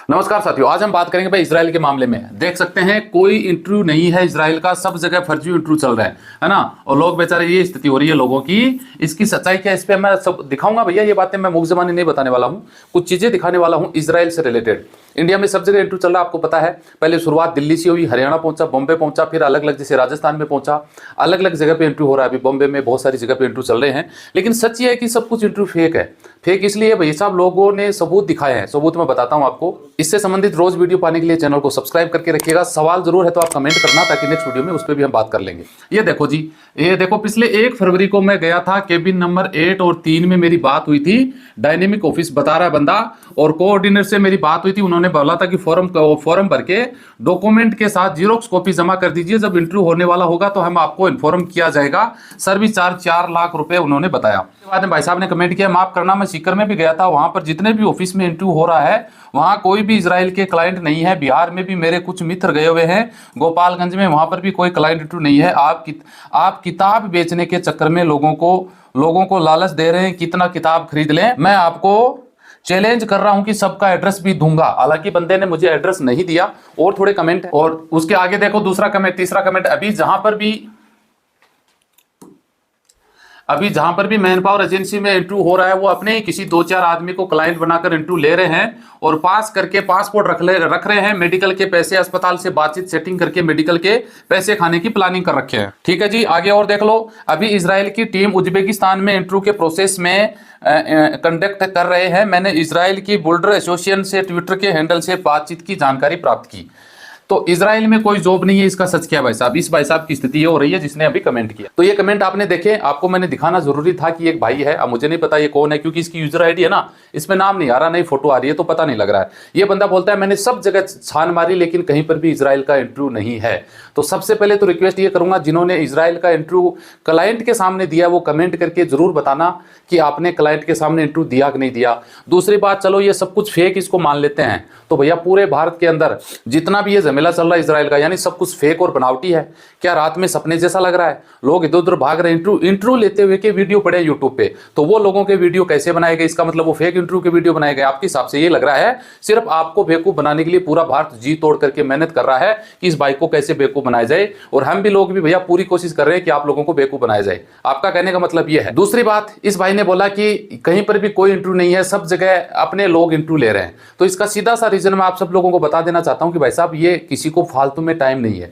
नमस्कार साथियों, आज हम बात करेंगे भाई इजराइल के मामले में। देख सकते हैं कोई इंटरव्यू नहीं है इजराइल का, सब जगह फर्जी इंटरव्यू चल रहा है ना। और लोग बेचारे, ये स्थिति हो रही है लोगों की। इसकी सच्चाई क्या है, इस पे मैं सब दिखाऊंगा भैया। ये बातें मैं मुख जबानी नहीं बताने वाला हूँ, कुछ चीजें दिखाने वाला हूँ इजराइल से रिलेटेड। इंडिया में सब जगह इंटरव्यू चल रहा है, आपको पता है। पहले शुरुआत दिल्ली से हुई, हरियाणा पहुंचा, बॉम्बे पहुंचा, फिर अलग अलग जैसे राजस्थान में पहुंचा, अलग अलग जगह पे इंटरव्यू हो रहा है। अभी बॉम्बे में बहुत सारी जगह पे इंटरव्यू चल रहे हैं। लेकिन सच ये है कि सब कुछ इंटरव्यू फेक है। फेक इसलिए भाई साहब, लोगों ने सबूत दिखाए हैं। सबूत मैं बताता हूं आपको। इससे संबंधित रोज वीडियो पाने के लिए चैनल को सब्सक्राइब करके रखिएगा। सवाल जरूर है तो आप कमेंट करना, ताकि नेक्स्ट वीडियो में उस पर भी हम बात कर लेंगे। ये देखो जी, ये देखो, पिछले 1 फरवरी को मैं गया था, केबिन नंबर 8 और 3 में मेरी बात हुई थी। डायनेमिक ऑफिस बता रहा है बंदा, और कोऑर्डिनेटर से मेरी बात हुई थी। उन्होंने बोला था कि फॉर्म भर के डॉक्यूमेंट के साथ जीरोक्स कॉपी जमा कर दीजिए, जब इंटरव्यू होने वाला होगा तो हम आपको इन्फॉर्म किया जाएगा। सर्विस चार्ज 4 लाख रुपए उन्होंने बताया। उसके बाद में भाई साहब ने कमेंट किया, माफ करना मैं सीकर में भी गया था, वहां पर जितने भी ऑफिस में इंटरव्यू हो रहा है वहां कोई भी इजराइल के क्लाइंट नहीं है। बिहार में भी मेरे कुछ मित्र गए हुए हैं, गोपालगंज में, वहां पर भी कोई क्लाइंट इंटरव्यू नहीं है। आप किताब बेचने के चक्कर में लोगों को लालच दे रहे हैं, कितना किताब खरीद लें। मैं आपको चैलेंज कर रहा हूं कि सबका एड्रेस भी दूंगा। हालांकि बंदे ने मुझे एड्रेस नहीं दिया। और थोड़े कमेंट, और उसके आगे देखो दूसरा कमेंट, तीसरा कमेंट। अभी जहां पर भी मैन पावर एजेंसी में इंटरव्यू हो रहा है, वो अपने ही किसी 2-4 आदमी को क्लाइंट बनाकर इंटरव्यू ले रहे हैं और पास करके पासपोर्ट रख रहे हैं। मेडिकल के पैसे, अस्पताल से बातचीत सेटिंग करके मेडिकल के पैसे खाने की प्लानिंग कर रखे हैं। ठीक है जी, आगे और देख लो। अभी इजराइल की टीम उज्बेकिस्तान में इंटरव्यू के प्रोसेस में कंडक्ट कर रहे हैं। मैंने इजराइल की बुल्डर एसोसिएशन से ट्विटर के हैंडल से बातचीत की जानकारी प्राप्त की। तो इजराइल में कोई जॉब नहीं है, इसका सच क्या भाई साहब? इस भाई साहब की स्थिति ये हो रही है जिसने अभी कमेंट किया। तो ये कमेंट आपने देखे, आपको मैंने दिखाना जरूरी था कि एक भाई है। अब मुझे नहीं पता ये कौन है, क्योंकि इसकी यूजर आईडी है ना, इसमें नाम नहीं आ रहा, नहीं फोटो आ रही है, तो पता नहीं लग रहा है। ये बंदा बोलता है मैंने सब जगह छान मारी लेकिन कहीं पर भी इजराइल का इंटरव्यू नहीं है। तो सबसे पहले तो रिक्वेस्ट ये करूंगा, जिन्होंने इजराइल का इंटरव्यू क्लाइंट के सामने दिया, वो कमेंट करके जरूर बताना कि आपने क्लाइंट के सामने इंटरव्यू दिया कि नहीं दिया। दूसरी बात, चलो ये सब कुछ फेक, इसको मान लेते हैं, तो भैया पूरे भारत के अंदर जितना भी ये झमेला चल रहा है इजराइल का, यानी सब कुछ फेक और बनावटी है। क्या रात में सपने जैसा लग रहा है? लोग इधर उधर भाग रहे हैं, इंटरव्यू लेते हुए के वीडियो पड़े यूट्यूब पे, तो वो लोगों के वीडियो कैसे बनाए गए? इसका मतलब वो फेक इंटरव्यू के वीडियो बनाए गए। आपके हिसाब से ये लग रहा है सिर्फ आपको बेवकूफ बनाने के लिए पूरा भारत जी तोड़ करके मेहनत कर रहा है कि इस भाई को कैसे बेवकूफ बनाया जाए। और हम भी लोग भी भैया पूरी कोशिश कर रहे हैं कि आप लोगों को बेवकूफ बनाया जाए। आपका कहने का मतलब ये है। दूसरी बात, इस भाई ने बोला कि कहीं पर भी कोई इंटरव्यू नहीं है, सब जगह अपने लोग इंटरव्यू ले रहे हैं। तो इसका सीधा सा रीजन मैं आप सब लोगों को बता देना चाहता हूं कि भाई साहब, ये किसी को फालतू में टाइम नहीं है।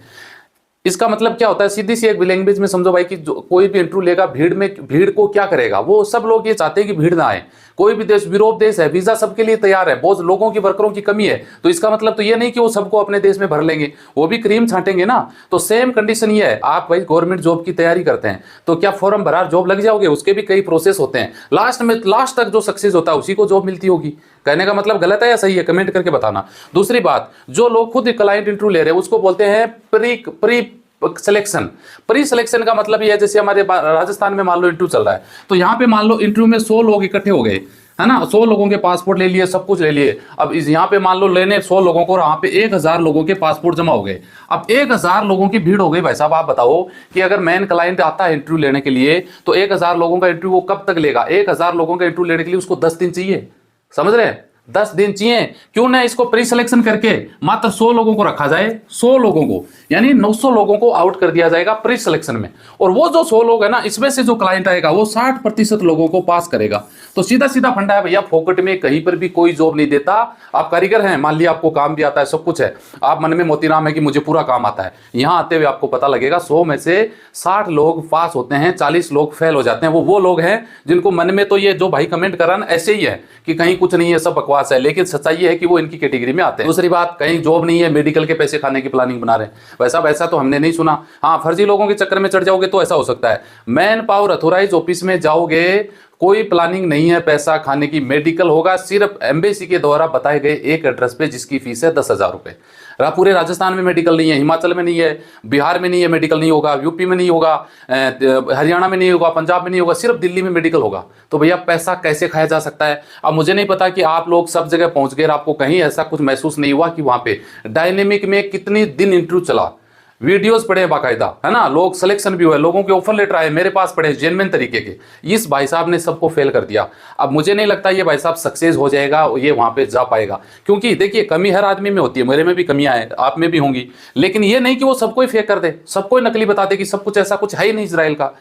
इसका मतलब क्या होता है, सीधी सी एक लैंग्वेज में समझो भाई, कि कोई भी इंटरव्यू लेगा, भीड़ को क्या करेगा? वो सब लोग ये चाहते हैं कि भीड़ ना आए। कोई भी देश, विरोध देश है, वीजा सबके लिए तैयार है, बहुत लोगों की, वर्करों की कमी है। तो इसका मतलब तो ये नहीं कि वो सबको अपने देश में भर लेंगे, वो भी क्रीम छांटेंगे ना। तो सेम कंडीशन ये है, आप भाई गवर्नमेंट जॉब की तैयारी करते हैं तो क्या फॉर्म भरा जॉब लग जाओगे? उसके भी कई प्रोसेस होते हैं। लास्ट तक जो सक्सेस होता है उसी को जॉब मिलती होगी। कहने का मतलब गलत है या सही है? कमेंट करके बताना। दूसरी बात, जो लोग खुद क्लाइंट इंटरव्यू ले रहे हैं उसको बोलते हैं प्री सिलेक्शन का मतलब ये है, जैसे हमारे राजस्थान में मान लो इंटरव्यू चल रहा है, तो यहाँ पे मान लो इंटरव्यू में 100 लोग इकट्ठे हो गए, है ना। 100 लोगों के पासपोर्ट ले लिए, सब कुछ ले लिए। अब इस यहाँ पे मान लो लेने 100 लोगों को, यहाँ पे 1000 लोगों के पासपोर्ट जमा हो गए। अब 1000 लोगों की भीड़ हो गई। भाई साहब आप बताओ कि अगर मेन क्लाइंट आता है इंटरव्यू लेने के लिए, तो 1000 लोगों का इंटरव्यू वो कब तक लेगा? 1000 लोगों का इंटरव्यू लेने के लिए उसको 10 दिन चाहिए, समझ रहे हैं? 10 दिन चाहिए। क्यों ना इसको प्री सिलेक्शन करके मात्र 100 लोगों को रखा जाए, 100 लोगों को, यानी 900 लोगों को आउट कर दिया जाएगा प्री सिलेक्शन में। और वो जो 100 लोग है ना, इसमें से जो क्लाइंट आएगा वो 60% लोगों को पास करेगा। तो सीधा सीधा फंडा है भैया, फोकट में कहीं पर भी कोई जॉब नहीं देता। आप कारीगर हैं, मान लिया आपको काम भी आता है, सब कुछ है, आप मन में मोतीराम है कि मुझे पूरा काम आता है, यहां आते हुए आपको पता लगेगा 100 में से 60 लोग पास होते हैं, 40 लोग फेल हो जाते हैं। वो लोग हैं जिनको मन में तो ये जो भाई कमेंट कर रहा है ऐसे ही है कि कहीं कुछ नहीं है, सब बकवास है, लेकिन सच्चाई है कि वो इनकी कैटेगरी में आते हैं। दूसरी बात, कहीं जॉब नहीं है, मेडिकल के पैसे खाने की प्लानिंग बना रहे हैं। वैसा तो हमने नहीं सुना। हाँ, फर्जी लोगों के चक्कर में चढ़ जाओगे तो ऐसा हो सकता है। मैन पावर अथोराइज ऑफिस में जाओगे, कोई प्लानिंग नहीं है पैसा खाने की। मेडिकल होगा सिर्फ एम्बेसी के द्वारा बताए गए एक एड्रेस पे, जिसकी फीस है 10,000 रुपए। पूरे राजस्थान में मेडिकल नहीं है, हिमाचल में नहीं है, बिहार में नहीं है, मेडिकल नहीं होगा, यूपी में नहीं होगा, हरियाणा में नहीं होगा, पंजाब में नहीं होगा, सिर्फ दिल्ली में मेडिकल होगा। तो भैया पैसा कैसे खाया जा सकता है? अब मुझे नहीं पता कि आप लोग सब जगह पहुंच गए, आपको कहीं ऐसा कुछ महसूस नहीं हुआ कि वहां पे डायनेमिक में कितनी दिन इंटरव्यू चला, वीडियोस पड़े हैं बाकायदा, है ना, लोग सिलेक्शन भी हुए, लोगों के ऑफर लेटर आए मेरे पास पड़े जेन्युइन तरीके के। इस भाई साहब ने सबको फेल कर दिया। अब मुझे नहीं लगता ये भाई साहब सक्सेस हो जाएगा, ये वहां पे जा पाएगा, क्योंकि देखिए कमी हर आदमी में होती है, मेरे में भी कमियां हैं, आप में भी होंगी, लेकिन ये नहीं कि वो सबको ही फेक कर दे, सबको नकली बता दे कि सब कुछ ऐसा कुछ है ही नहीं इजराइल का।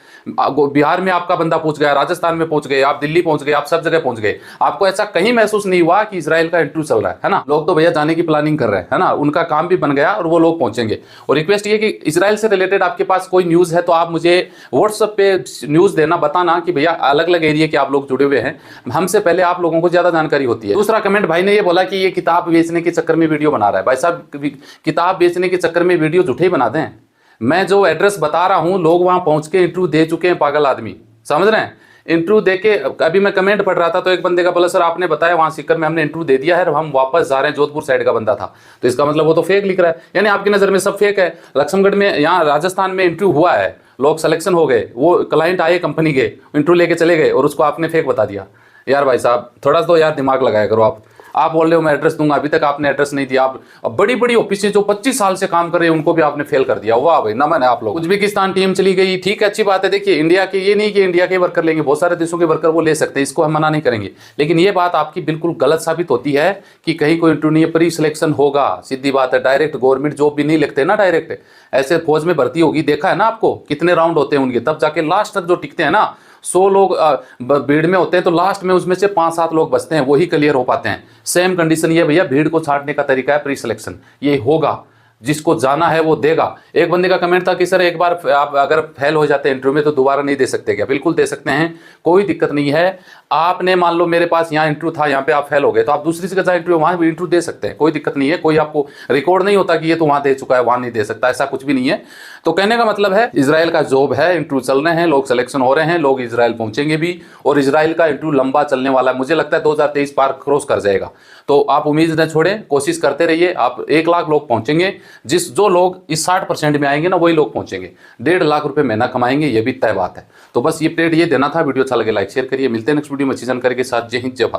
बिहार में आपका बंदा पहुंच गया, राजस्थान में पहुंच गए, आप दिल्ली पहुंच गए, आप सब जगह पहुंच गए, आपको ऐसा कहीं महसूस नहीं हुआ कि इजराइल का इंटरव्यू चल रहा है ना। लोग तो भैया जाने की प्लानिंग कर रहे हैं, है ना, उनका काम भी बन गया और वो लोग पहुंचेंगे। और रिक्वेस्ट ये कि इजराइल से रिलेटेड आपके पास कोई न्यूज है तो आप मुझे व्हाट्सएप पे न्यूज देना, बताना कि भैया अलग अलग एरिया के आप लोग जुड़े हुए हैं, हमसे पहले आप लोगों को ज्यादा जानकारी होती है। दूसरा कमेंट भाई ने ये बोला कि ये किताब बेचने के चक्कर में वीडियो बना रहा है। भाई साहब किताब बेचने के चक्कर में वीडियो झूठे ही बना दें। मैं जो एड्रेस बता रहा हूं, लोग वहां पहुंच के इंटरव्यू दे चुके हैं, पागल आदमी, समझ रहे हैं। इंटरव्यू देके अभी मैं कमेंट पढ़ रहा था तो एक बंदे का बोला सर आपने बताया वहां सीकर में हमने इंटरव्यू दे दिया है और हम वापस जा रहे हैं, जोधपुर साइड का बंदा था, तो इसका मतलब वो तो फेक लिख रहा है, यानी आपकी नजर में सब फेक है। लक्ष्मणगढ़ में, यहाँ राजस्थान में इंटरव्यू हुआ है, लोग सिलेक्शन हो गए, वो क्लाइंट आए कंपनी के, इंटरव्यू लेके चले गए और उसको आपने फेक बता दिया। यार भाई साहब थोड़ा तो यार दिमाग लगाया करो। आप बोल रहे हो मैं एड्रेस दूंगा, अभी तक आपने एड्रेस नहीं दिया। आप बड़ी बड़ी ऑफिसें जो 25 साल से काम कर रहे हैं उनको भी आपने फेल कर दिया। वाह भाई, नमन है आप लोग। उज्बेकिस्तान टीम चली गई, ठीक है, अच्छी बात है। देखिए इंडिया के, ये नहीं कि इंडिया के वर्कर लेंगे, बहुत सारे देशों के वर्कर वो ले सकते हैं, इसको हम मना नहीं करेंगे, लेकिन ये बात आपकी बिल्कुल गलत साबित होती है कि कहीं कोई इंटरव्यू नहीं, प्री सिलेक्शन होगा, सीधी बात है। डायरेक्ट गवर्नमेंट जॉब भी नहीं लिखते ना, डायरेक्ट ऐसे फौज में भर्ती होगी, देखा है ना आपको कितने राउंड होते हैं उनके, तब जाके लास्ट तक जो टिकते हैं ना, 100 लोग भीड़ में होते हैं तो लास्ट में उसमें से 5-7 लोग बचते हैं, वही क्लियर हो पाते हैं। सेम कंडीशन ये भैया, भीड़ को छांटने का तरीका है प्री सिलेक्शन, ये होगा, जिसको जाना है वो देगा। एक बंदे का कमेंट था कि सर एक बार आप अगर फेल हो जाते हैं इंटरव्यू में तो दोबारा नहीं दे सकते क्या? बिल्कुल दे सकते हैं, कोई दिक्कत नहीं है। आपने मान लो मेरे पास यहाँ इंटरव्यू था, यहाँ पे आप फेल हो गए तो आप दूसरी जगह इंटरव्यू, वहां भी इंटरव्यू दे सकते हैं, कोई दिक्कत नहीं है। कोई आपको रिकॉर्ड नहीं होता कि ये तो वहां दे चुका है वहां नहीं दे सकता, ऐसा कुछ भी नहीं है। तो कहने का मतलब है इजराइल का जॉब है, इंटरव्यू चल रहे हैं, लोग सिलेक्शन हो रहे हैं, लोग इजराइल पहुंचेंगे भी, और इजराइल का इंटरव्यू लंबा चलने वाला है, मुझे लगता है 2023 पार क्रॉस कर जाएगा। तो आप उम्मीद न छोड़ें, कोशिश करते रहिए, आप 1 लाख लोग पहुंचेंगे। जो लोग इस 60% में आएंगे ना वही लोग पहुंचेंगे, 1.5 लाख रुपए महीना कमाएंगे, ये भी तय बात है। तो बस ये अपडेट ये देना था। वीडियो अच्छा लगे लाइक शेयर करिए, मिलते हैं नेक्स्ट वीडियो में अच्छी जानकारी के साथ। जय हिंद, जय भारत।